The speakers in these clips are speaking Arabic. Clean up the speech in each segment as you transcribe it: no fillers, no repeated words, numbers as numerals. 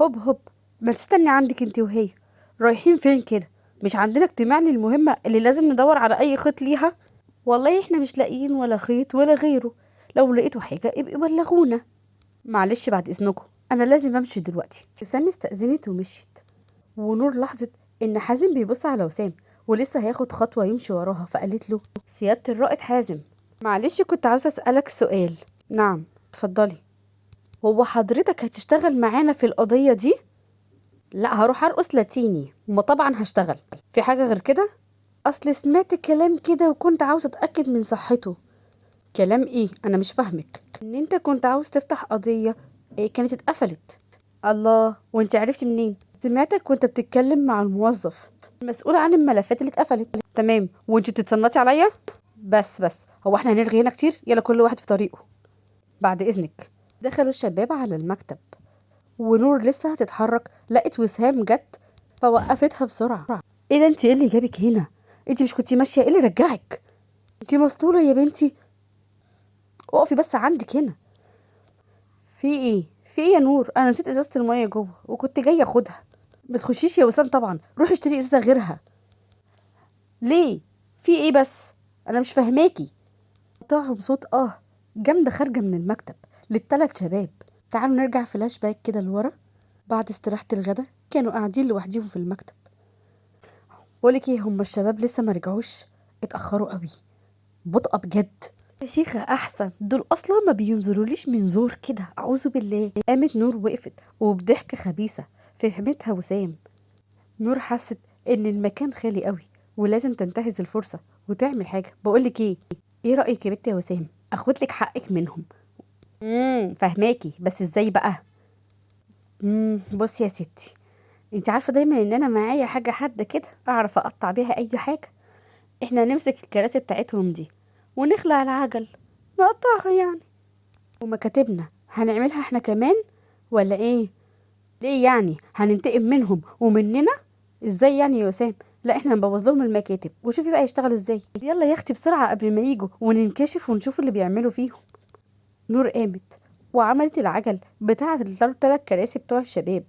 هوب هوب، ما تستني عندك انت وهي، رايحين فين كده؟ مش عندنا اجتماع للمهمة اللي لازم ندور على اي خيط ليها؟ والله احنا مش لاقيين ولا خيط ولا غيره، لو لقيتوا حاجة ابقوا بلغونا. معلش بعد اذنكم، انا لازم امشي دلوقتي. وسام استأذنت ومشيت، ونور لاحظت ان حازم بيبص على وسام ولسه هياخد خطوة يمشي وراها، فقالت له: سيادة الرائد حازم، معلش كنت عاوزة اسألك سؤال. نعم اتفضلي. هو حضرتك هتشتغل معانا في القضية دي؟ لا، هروح ارقص لاتيني، ما طبعا هشتغل. في حاجة غير كده؟ اصل سمعت كلام كده وكنت عاوزة اتأكد من صحته. كلام ايه؟ انا مش فاهمك. ان انت كنت عاوز تفتح قضية إيه كانت اتقفلت. الله، وانت عرفتي منين؟ سمعتك وانت بتتكلم مع الموظف المسؤول عن الملفات اللي اتقفلت. تمام، وانت بتتصنطي عليا؟ بس هو احنا هنرغي هنا كتير؟ يلا كل واحد في طريقه. بعد اذنك. دخلوا الشباب على المكتب، ونور لسه هتتحرك لقت وسام جت فوقفتها بسرعة. ايه ده؟ انت ايه اللي جابك هنا؟ انت مش كنتي ماشية؟ ايه اللي رجعك؟ انت مسطولة يا بنتي، اقفي بس عندك هنا. في ايه يا نور؟ انا نسيت ازازة المية جوه وكنت جاية اخدها. ما تخشيش يا وسام طبعا، روحي اشتري ازازة غيرها. ليه؟ في ايه بس؟ انا مش فاهماكي. قطعهم بصوت جامدة خارجة من المكتب للثلاث شباب. تعالوا نرجع فلاش باك كده لورا. بعد استراحة الغدا كانوا قاعدين لوحديهم في المكتب. بقولك ايه، هما الشباب لسه ما رجعوش، اتأخروا قوي، بطء بجد. يا شيخة احسن، دول اصلا ما بينزلوليش من زور كده، اعوذ بالله. قامت نور وقفت وبضحكة خبيثة فهمتها وسام. نور حست ان المكان خالي قوي ولازم تنتهز الفرصة وتعمل حاجة. بقولك ايه رأيك يا بنت يا وسام اخد لك حقك منهم؟ فهماكي، بس ازاي بقى؟ بصي يا ستي، انت عارفة دايما ان انا معايا حاجة حادة كده اعرف اقطع بيها اي حاجة. احنا نمسك الكراسي بتاعتهم دي ونخلع العجل، نقطعها يعني. ومكاتبنا هنعملها احنا كمان ولا ايه؟ ليه يعني؟ هننتقم منهم ومننا؟ ازاي يعني يا وسام؟ لا، احنا هنبوظ لهم المكاتب وشوفي بقى يشتغلوا ازاي. يلا يا اختي بسرعة قبل ما يجوا وننكشف ونشوف اللي بيعملوا فيهم. نور قامت وعملت العجل بتاعة الثلاث كراسي بتوع الشباب.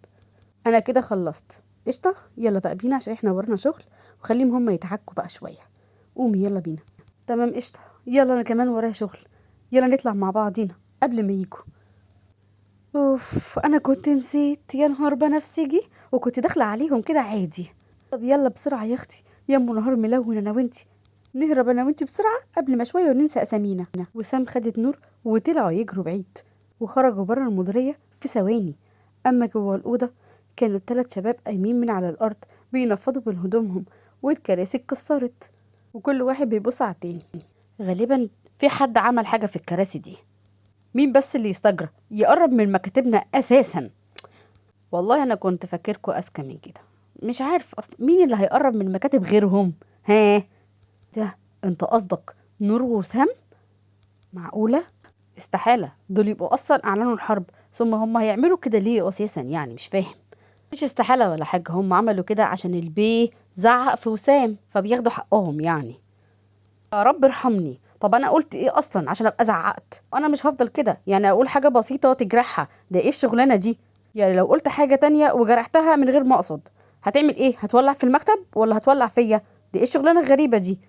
انا كده خلصت قشطة، يلا بقى بينا عشان احنا ورانا شغل، وخليهم هم يتحكوا بقى شوية. قومي يلا بينا. تمام قشطة، يلا انا كمان ورايا شغل، يلا نطلع مع بعضينا قبل ما يجوا. اوف، انا كنت نسيت، يا نهار بنفسجي، وكنت داخله عليهم كده عادي. طب يلا بسرعه يا اختي، يا ام نهار ملون انا وانتي، نهرب انا وانتي بسرعه قبل ما شويه وننسى اسامينا. وسام خدت نور وطلعوا يجروا بعيد وخرجوا بره المديريه في ثواني. اما جوه الاوضه كانوا الثلاث شباب قايمين من على الارض بينفضوا من هدومهم، والكراسي اتكسرت وكل واحد بيبص على التاني. غالبا في حد عمل حاجه في الكراسي دي. مين بس اللي يستجرأ يقرب من مكاتبنا اساسا؟ والله انا كنت فاكركوا اذكى من كده. مش عارف اصلا مين اللي هيقرب من المكاتب غيرهم. ها؟ ده انت قصدك نور وسام؟ معقولة؟ استحالة، دول يبقوا اصلا اعلنوا الحرب، ثم هم هيعملوا كده ليه اساسا؟ يعني مش فاهم. مش استحالة ولا حاجة، هم عملوا كده عشان البيه زعق في وسام فبياخدوا حقهم يعني. يا رب ارحمني، طب انا قلت ايه اصلا عشان ابقى زعقت؟ انا مش هفضل كده يعني اقول حاجه بسيطه تجرحها، ده ايه الشغلانه دي؟ يعني لو قلت حاجه تانية وجرحتها من غير ما اقصد هتعمل ايه؟ هتولع في المكتب ولا هتولع فيا؟ دي ايه الشغلانه الغريبه دي؟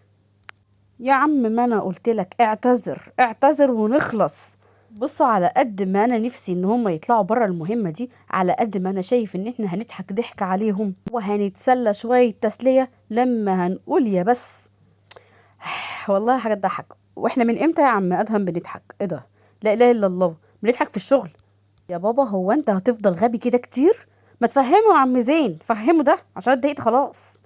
يا عم ما انا قلت لك اعتذر اعتذر ونخلص. بصوا، على قد ما انا نفسي ان هم يطلعوا بره المهمه دي، على قد ما انا شايف ان احنا هنضحك ضحك عليهم وهنتسلى شويه تسليه لما هنقول يا بس. والله حاجة تضحك. واحنا من امتى يا عم ادهم بنضحك؟ ايه ده؟ لا اله الا الله، بنضحك في الشغل؟ يا بابا هو انت هتفضل غبي كده كتير؟ ما تفهمه يا عم زين، فهمه ده عشان اتضايقت خلاص.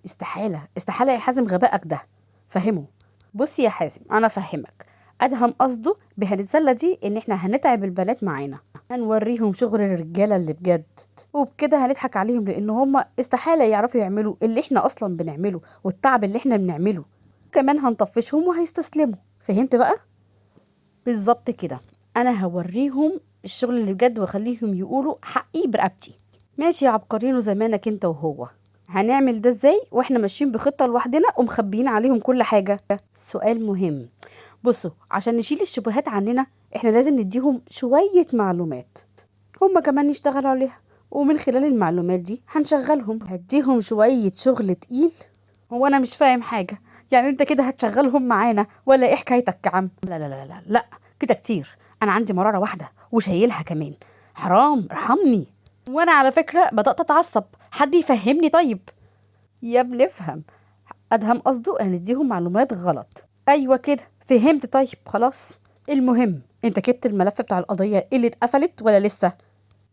استحالة استحالة يا حازم غبائك ده، فهمه. بص يا حازم انا فهمك، ادهم قصده بهنتسلى دي ان احنا هنتعب البنات معانا، هنوريهم شغل الرجالة اللي بجد، وبكده هنضحك عليهم لان هم استحالة يعرفوا يعملوا اللي احنا اصلا بنعمله والتعب اللي احنا بنعمله. كمان هنطفشهم وهيستسلموا. فهمت بقى؟ بالظبط كده، انا هوريهم الشغل اللي بجد واخليهم يقولوا حقي برقبتي. ماشي يا عبقريين وزمانك انت وهو. هنعمل ده ازاي واحنا ماشيين بخطة لوحدنا ومخبيين عليهم كل حاجة؟ سؤال مهم. بصوا، عشان نشيل الشبهات عننا احنا لازم نديهم شوية معلومات هما كمان يشتغلوا عليها، ومن خلال المعلومات دي هنشغلهم، هديهم شوية شغل تقيل. هو انا مش فاهم حاجة، يعني انت كده هتشغلهم معانا ولا ايه حكايتك يا عم؟ لا لا لا لا لا كده كتير، انا عندي مرارة واحدة وشايلها كمان، حرام ارحمني. وانا على فكرة بدأت اتعصب، حد يفهمني طيب. يا ابني افهم، ادهم قصده هنديهم معلومات غلط. ايوه كده فهمت، طيب خلاص. المهم انت جبت الملف بتاع القضية اللي اتقفلت ولا لسه؟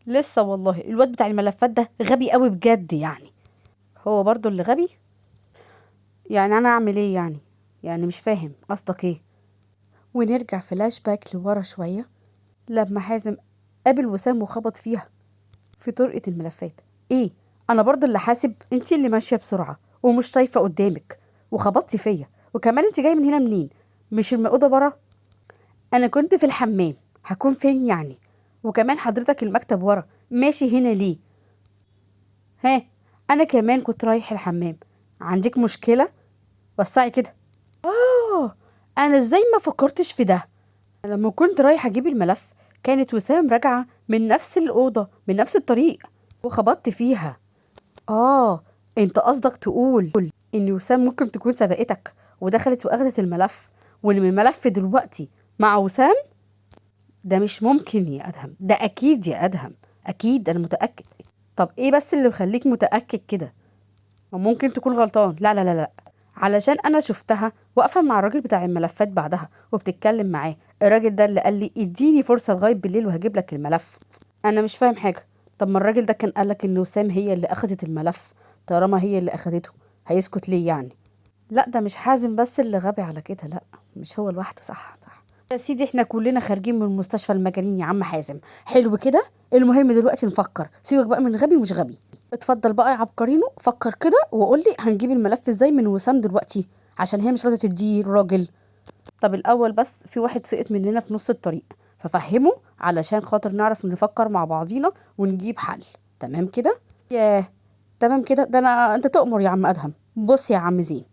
لسه والله، الواد بتاع الملفات ده غبي قوي بجد يعني. هو برضو اللي غبي؟ يعني انا اعمل ايه يعني مش فاهم قصدك ايه. ونرجع فلاش باك لورا شوية، لما حازم قابل وسام وخبط فيها في طرقة الملفات. ايه، انا برضو اللي حاسب؟ انتي اللي ماشية بسرعة ومش شايفة قدامك وخبطتي فيا، وكمان انتي جاي من هنا منين؟ مش الأوضة برا؟ انا كنت في الحمام، هكون فين يعني؟ وكمان حضرتك المكتب ورا، ماشي هنا ليه؟ ها، انا كمان كنت رايح الحمام، عندك مشكلة؟ وسعي كده. اه، انا ازاي ما فكرتش في ده؟ لما كنت رايحة اجيب الملف كانت وسام راجعة من نفس الأوضة من نفس الطريق وخبطت فيها. اه، انت قصدك تقول ان وسام ممكن تكون سبقتك ودخلت واخدت الملف، وان الملف دلوقتي مع وسام؟ ده مش ممكن يا ادهم، ده اكيد يا ادهم، اكيد انا متأكد. طب ايه بس اللي مخليك متأكد كده؟ ممكن تكون غلطان. لا لا لا لا، علشان انا شفتها واقفه مع الراجل بتاع الملفات بعدها وبتتكلم معاه، الراجل ده اللي قال لي اديني فرصه لغايه بالليل وهجيب لك الملف. انا مش فاهم حاجه. طب ما الراجل ده كان قالك ان وسام هي اللي اخدت الملف، طالما هي اللي اخدته هيسكت ليه يعني؟ لا ده مش حازم بس اللي غبي على كده، لا مش هو لوحده. صح صح يا سيدي، احنا كلنا خارجين من مستشفى المجانين يا عم حازم. حلو كده، المهم دلوقتي نفكر، سيبك بقى من غبي ومش غبي. اتفضل بقى يا عبقرينو، فكر كده وقول لي هنجيب الملف ازاي من وسام دلوقتي، عشان هي مش راضيه تديه الراجل. طب الاول بس في واحد سقط مننا في نص الطريق، ففهمه علشان خاطر نعرف نفكر مع بعضينا ونجيب حل. تمام كده؟ ياه، تمام كده، ده انت تؤمر يا عم ادهم. بص يا عم زين،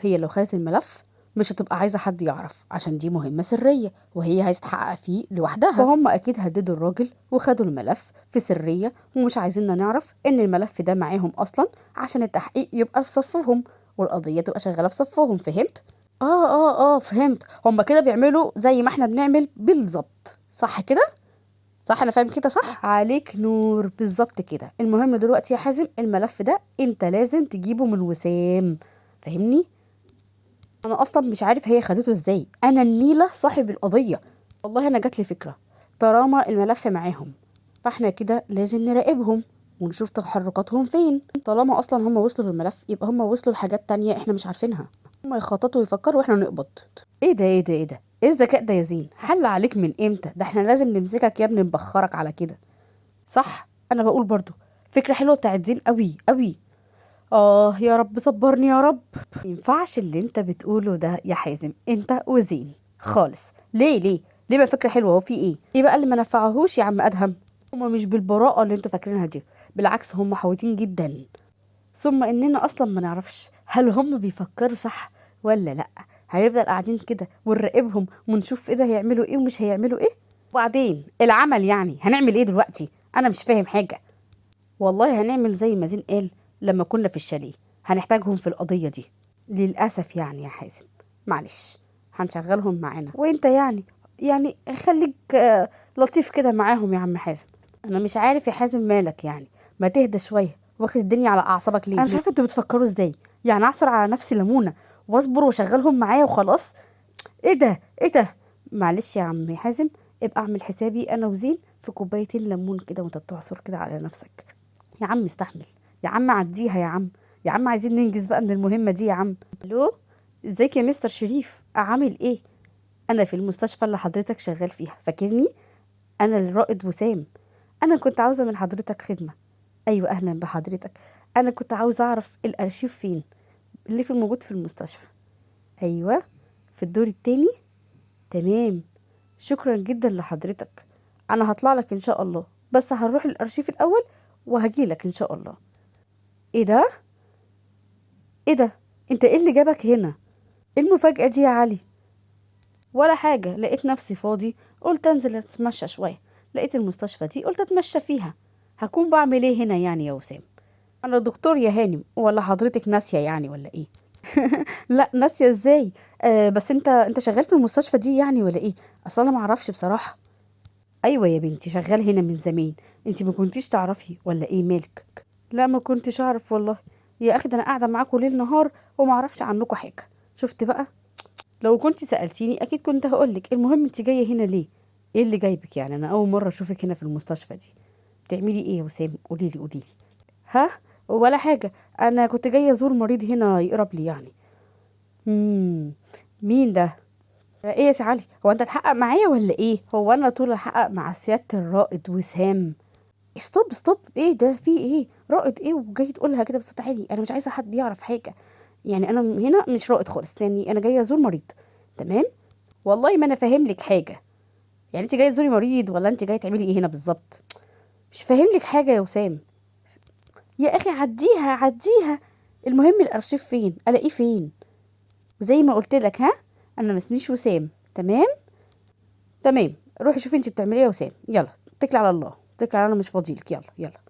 هي لو خدت الملف مش هتبقى عايزة حد يعرف، عشان دي مهمة سرية وهي عايزة تحقق فيه لوحدها، فهم أكيد هددوا الراجل وخدوا الملف في سرية ومش عايزيننا نعرف إن الملف ده معاهم أصلا، عشان التحقيق يبقى في صفهم والقضية تبقى شغالة في صفهم. فهمت؟ فهمت. هم كده بيعملوا زي ما احنا بنعمل بالظبط، صح كده؟ صح انا فاهم كده صح؟ عليك نور، بالظبط كده. المهم دلوقتي يا حازم، الملف ده انت لازم تجيبه من وسام، فاهمني؟ انا اصلا مش عارف هي خدته ازاي، انا النيلة صاحب القضية. والله انا جات لي فكرة، طالما الملف معاهم فاحنا كده لازم نراقبهم ونشوف تحركاتهم فين. طالما اصلا هم وصلوا للملف يبقى هم وصلوا لحاجات تانية احنا مش عارفينها. هم يخططوا ويفكروا واحنا نقبض. ايه ده ايه ده ايه ده، ايه الذكاء ده يا زين؟ حل عليك من امتى ده؟ احنا لازم نمسكك يا ابني نبخرك على كده. صح، انا بقول برضو فكرة حلوة بتاعت زين قوي قوي. يا رب صبرني يا رب. ينفعش اللي انت بتقوله ده يا حازم، انت وزين خالص. ليه بقى فكرة حلوة؟ هو في ايه بقى اللي ما نفعهوش يا عم ادهم؟ هما مش بالبراءة اللي انتوا فاكرينها دي، بالعكس هما محاوطين جدا. ثم اننا اصلا ما نعرفش هل هم بيفكروا صح ولا لا. هنفضل قاعدين كده ونراقبهم ونشوف ايه ده هيعملوا ايه ومش هيعملوا ايه. وبعدين العمل يعني هنعمل ايه دلوقتي؟ انا مش فاهم حاجة. والله هنعمل زي ما زين قال لما كنا في الشاليه، هنحتاجهم في القضية دي للأسف يعني يا حازم. معلش، هنشغلهم معانا وانت يعني خليك لطيف كده معاهم يا عم حازم. انا مش عارف يا حازم مالك يعني، ما تهدى شوية، واخد الدنيا على اعصابك ليه؟ انا مش عارفة انتوا بتفكروا ازاي، يعني اعصر على نفسي ليمونة واصبر واشغلهم معايا وخلاص؟ ايه ده؟ معلش يا عم حازم، ابقى اعمل حسابي انا وزين في كوبايتين ليمون كده وانت بتعصر كده على نفسك. يا عم استحمل، يا عم عديها يا عم، يا عم عايزين ننجز بقى من المهمة دي يا عم. الو، ازيك يا مستر شريف، عامل ايه؟ انا في المستشفى اللي حضرتك شغال فيها، فاكرني؟ انا الرائد وسام. انا كنت عاوزة من حضرتك خدمة. ايوه اهلا بحضرتك، انا كنت عاوزة اعرف الارشيف فين اللي في الموجود في المستشفى. ايوه، في الدور التاني. تمام، شكرا جدا لحضرتك. انا هطلع لك ان شاء الله، بس هنروح الارشيف الاول وهجيلك ان شاء الله. ايه ده؟ ايه ده؟ انت ايه اللي جابك هنا؟ ايه المفاجأة دي يا علي؟ ولا حاجة، لقيت نفسي فاضي قلت انزل اتمشى شوية، لقيت المستشفى دي قلت اتمشى فيها. هكون بعمل ايه هنا يعني يا وسام؟ انا دكتور يا هانم، ولا حضرتك ناسيه يعني ولا ايه؟ لا ناسيه ازاي؟ بس انت شغال في المستشفى دي يعني ولا ايه؟ اصلا انا ما اعرفش بصراحه. ايوه يا بنتي، شغال هنا من زمان. انت ما كنتيش تعرفي ولا ايه مالك؟ لا ما كنتش اعرف والله. يا اخي ده انا قاعده معاكم ليل نهار وما اعرفش عنكم حاجه. شفت بقى؟ لو كنت سالتيني اكيد كنت هقولك. المهم انت جايه هنا ليه؟ ايه اللي جايبك يعني؟ انا اول مره اشوفك هنا في المستشفى دي. بتعملي ايه يا وسام؟ قوليلي. ها؟ ولا حاجه. انا كنت جايه ازور مريض هنا يقرب لي يعني. امم مين ده؟ ايه يا سي علي؟ هو انت تحقق معايا ولا ايه؟ هو انا طول احقق مع سياده الرائد وسام؟ ستوب، ايه ده؟ في ايه رائد ايه وجاي تقولها كده بصوت عالي؟ انا مش عايزه حد يعرف حاجه. يعني انا هنا مش رائد خالص، يعني انا جايه ازور مريض. تمام. والله ما انا فاهم لك حاجه. يعني انت جايه تزوري مريض ولا انت جايه تعملي ايه هنا بالظبط؟ مش فاهم لك حاجه يا وسام. يا اخي عديها. المهم الارشيف فين؟ الاقيه فين؟ وزي ما قلت لك، ها؟ انا ما اسميش وسام. تمام. روحي شوفي انت بتعملي ايه يا وسام. يلا اتكلي على الله، اتكلي على الله، مش فاضيلك. يلا.